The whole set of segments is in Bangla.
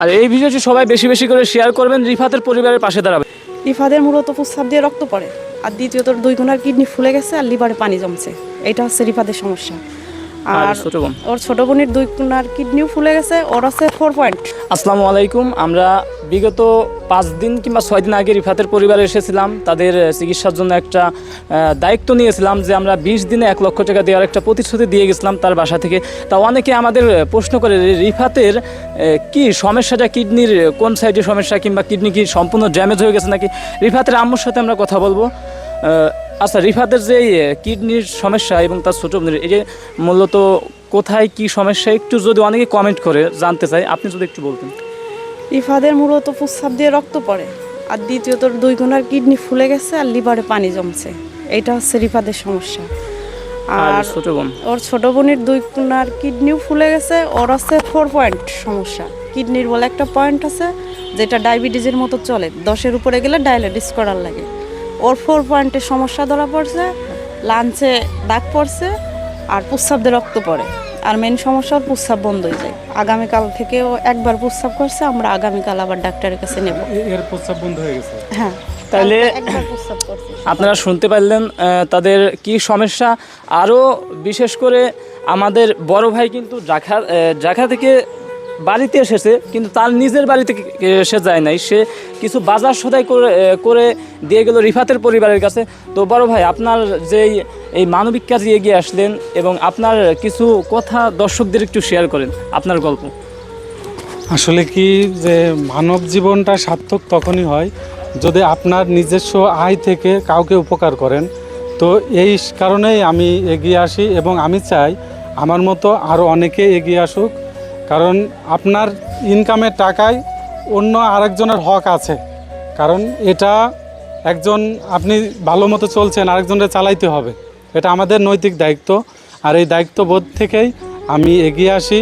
আর এই ভিডিওটি সবাই বেশি বেশি করে শেয়ার করবেন, রিফাতের পরিবারের পাশে দাঁড়াবেন। রিফাদের মূলত প্রস্রাব দিয়ে রক্ত পড়ে, আর দ্বিতীয়ত 2 কোনার কিডনি ফুলে গেছে আর লিভারে পানি জমছে। এটা হচ্ছে রিফাদের সমস্যা। আর ছোট বোন, ওর ছোট বোনের 2 কোনার কিডনিও ফুলে গেছে, ওর আছে 4 পয়েন্ট। আসসালামু আলাইকুম। আমরা বিগত 5 দিন কিংবা 6 দিন আগে রিফাতের পরিবারে এসেছিলাম। তাদের চিকিৎসার জন্য একটা দায়িত্ব নিয়েছিলাম যে আমরা 20 দিনে 1 লক্ষ টাকা দেওয়ার একটা প্রতিশ্রুতি দিয়ে গেছিলাম তার বাসা থেকে। তা অনেকে আমাদের প্রশ্ন করে রিফাতের কি সমস্যাটা, কিডনির কোন সাইডে সমস্যা, কিংবা কিডনি কি সম্পূর্ণ ড্যামেজ হয়ে গেছে নাকি। রিফাতের আম্মুর সাথে আমরা কথা বলবো। আচ্ছা, রিফাতের যে কিডনির সমস্যা এবং তার ছোটো বোনের এই যে মূলত কোথায় কি সমস্যা, একটু যদি অনেকে কমেন্ট করে জানতে চাই, আপনি যদি একটু বলতেন। রিফাদের মূলত প্রস্রাব দিয়ে রক্ত পড়ে, আর দ্বিতীয়ত 2 কোনার কিডনি ফুলে গেছে আর লিভারে পানি জমছে। এটা হচ্ছে রিফাদের সমস্যা। আর ছোট বোন, ওর ছোট বোনের 2 কোনার কিডনিও ফুলে গেছে, ওর আছে 4 পয়েন্ট সমস্যা। কিডনির বলে একটা পয়েন্ট আছে যেটা ডায়াবেটিসের মতো চলে, 10-এর উপরে গেলে ডায়ালিসিস করার লাগে। ওর 4 পয়েন্টের সমস্যা ধরা পড়ছে, লাঞ্চে দাগ পড়ছে আর প্রস্রাব দিয়ে রক্ত পড়ে। আর মেন সমস্যা ওর প্রস্রাব বন্ধ হয়ে যায়। আগামীকাল থেকেও একবার প্রস্রাব করছে, আমরা আগামীকাল আবার ডাক্তারের কাছে নেব। এর প্রস্রাব বন্ধ হয়ে গেছে। হ্যাঁ, তাহলে একবার প্রস্রাব করছে। আপনারা শুনতে পারলেন তাদের কি সমস্যা। আরও বিশেষ করে আমাদের বড় ভাই কিন্তু ঢাকা থেকে বাড়িতে এসেছে, কিন্তু তার নিজের বাড়িতে সে যায় নাই, সে কিছু বাজার সদাই করে দিয়ে গেল রিফাতের পরিবারের কাছে। তো বড় ভাই, আপনার যেই এই মানবিক কাজে এগিয়ে আসলেন এবং আপনার কিছু কথা দর্শকদের একটু শেয়ার করেন, আপনার গল্প। আসলে কি যে মানব জীবনটা সার্থক তখনই হয় যদি আপনার নিজস্ব আয় থেকে কাউকে উপকার করেন। তো এই কারণেই আমি এগিয়ে আসি এবং আমি চাই আমার মতো আরও অনেকে এগিয়ে আসুক। কারণ আপনার ইনকামের টাকায় অন্য আরেকজনের হক আছে। কারণ এটা একজন আপনি ভালো মতো চলছেন, আরেকজনের চালাইতে হবে, এটা আমাদের নৈতিক দায়িত্ব। আর এই দায়িত্ববোধ থেকেই আমি এগিয়ে আসি।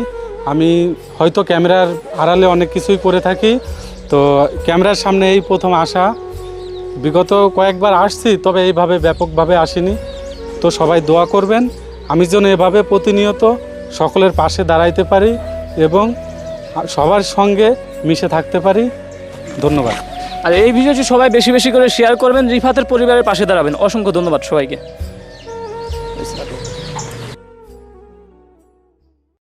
আমি হয়তো ক্যামেরার আড়ালে অনেক কিছুই করে থাকি, তো ক্যামেরার সামনে এই প্রথম আসা। বিগত কয়েকবার আসছি, তবে এইভাবে ব্যাপকভাবে আসিনি। তো সবাই দোয়া করবেন আমি যেন এভাবে প্রতিনিয়ত সকলের পাশে দাঁড়াইতে পারি এবং সবার সঙ্গে মিশে থাকতে পারি। ধন্যবাদ। আর এই ভিডিওটি সবাই বেশি বেশি করে শেয়ার করবেন, রিফাতের পরিবারের পাশে দাঁড়াবেন। অসংখ্য ধন্যবাদ সবাইকে।